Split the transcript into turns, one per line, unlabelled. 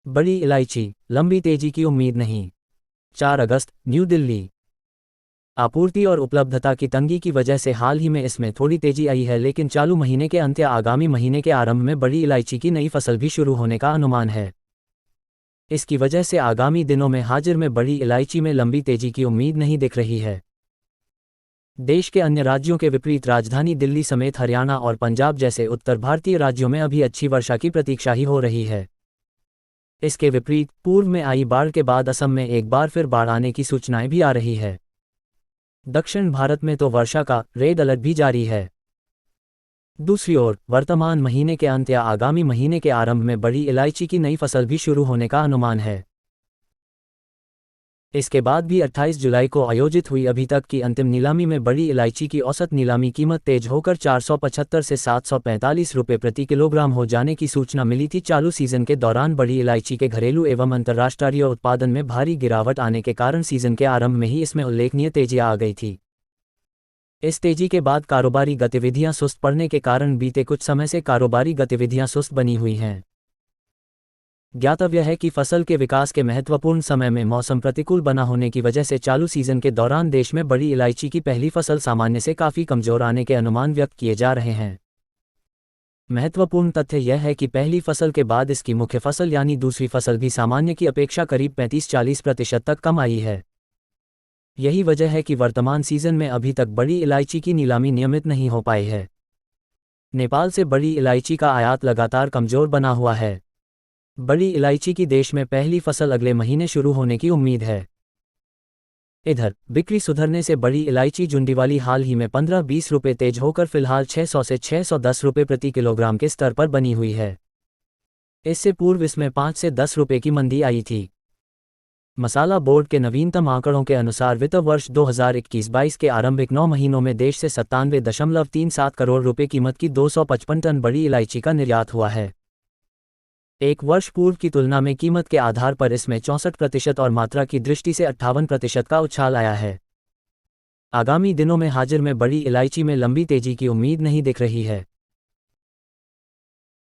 बड़ी इलायची, लंबी तेजी की उम्मीद नहीं। 4 अगस्त, न्यू दिल्ली। आपूर्ति और उपलब्धता की तंगी की वजह से हाल ही में इसमें थोड़ी तेजी आई है, लेकिन चालू महीने के अंत या आगामी महीने के आरंभ में बड़ी इलायची की नई फसल भी शुरू होने का अनुमान है। इसकी वजह से आगामी दिनों में हाजिर में बड़ी इलायची में लंबी तेजी की उम्मीद नहीं दिख रही है। देश के अन्य राज्यों के विपरीत राजधानी दिल्ली समेत हरियाणा और पंजाब जैसे उत्तर भारतीय राज्यों में अभी अच्छी वर्षा की प्रतीक्षा ही हो रही है। इसके विपरीत पूर्व में आई बाढ़ के बाद असम में एक बार फिर बाढ़ आने की सूचनाएं भी आ रही है। दक्षिण भारत में तो वर्षा का रेड अलर्ट भी जारी है। दूसरी ओर वर्तमान महीने के अंत या आगामी महीने के आरंभ में बड़ी इलायची की नई फसल भी शुरू होने का अनुमान है। इसके बाद भी 28 जुलाई को आयोजित हुई अभी तक की अंतिम नीलामी में बड़ी इलायची की औसत नीलामी कीमत तेज होकर 475 से 745 रुपये प्रति किलोग्राम हो जाने की सूचना मिली थी। चालू सीजन के दौरान बड़ी इलायची के घरेलू एवं अंतर्राष्ट्रीय उत्पादन में भारी गिरावट आने के कारण सीजन के आरंभ में ही इसमें उल्लेखनीय तेजी आ गई थी। इस तेजी के बाद कारोबारी गतिविधियां सुस्त पड़ने के कारण बीते कुछ समय से कारोबारी गतिविधियां सुस्त बनी हुई हैं। ज्ञातव्य है कि फसल के विकास के महत्वपूर्ण समय में मौसम प्रतिकूल बना होने की वजह से चालू सीजन के दौरान देश में बड़ी इलायची की पहली फसल सामान्य से काफ़ी कमजोर आने के अनुमान व्यक्त किए जा रहे हैं। महत्वपूर्ण तथ्य यह है कि पहली फसल के बाद इसकी मुख्य फसल यानी दूसरी फसल भी सामान्य की अपेक्षा करीब 35-40% तक कम आई है। यही वजह है कि वर्तमान सीजन में अभी तक बड़ी इलायची की नीलामी नियमित नहीं हो पाई है। नेपाल से बड़ी इलायची का आयात लगातार कमजोर बना हुआ है। बड़ी इलायची की देश में पहली फसल अगले महीने शुरू होने की उम्मीद है। इधर बिक्री सुधरने से बड़ी इलायची जुंडीवाली हाल ही में 15-20 रुपये तेज होकर फिलहाल 600 से 610 रुपये प्रति किलोग्राम के स्तर पर बनी हुई है। इससे पूर्व इसमें 5 से 10 रुपये की मंदी आई थी। मसाला बोर्ड के नवीनतम आंकड़ों के अनुसार वित्त वर्ष 2021-22 के आरंभिक 9 महीनों में देश से 97.37 करोड़ रुपये कीमत की 255 टन बड़ी इलायची का निर्यात हुआ है। एक वर्ष पूर्व की तुलना में कीमत के आधार पर इसमें 64% और मात्रा की दृष्टि से 58% का उछाल आया है। आगामी दिनों में हाजिर में बड़ी इलायची में लंबी तेजी की उम्मीद नहीं दिख रही है।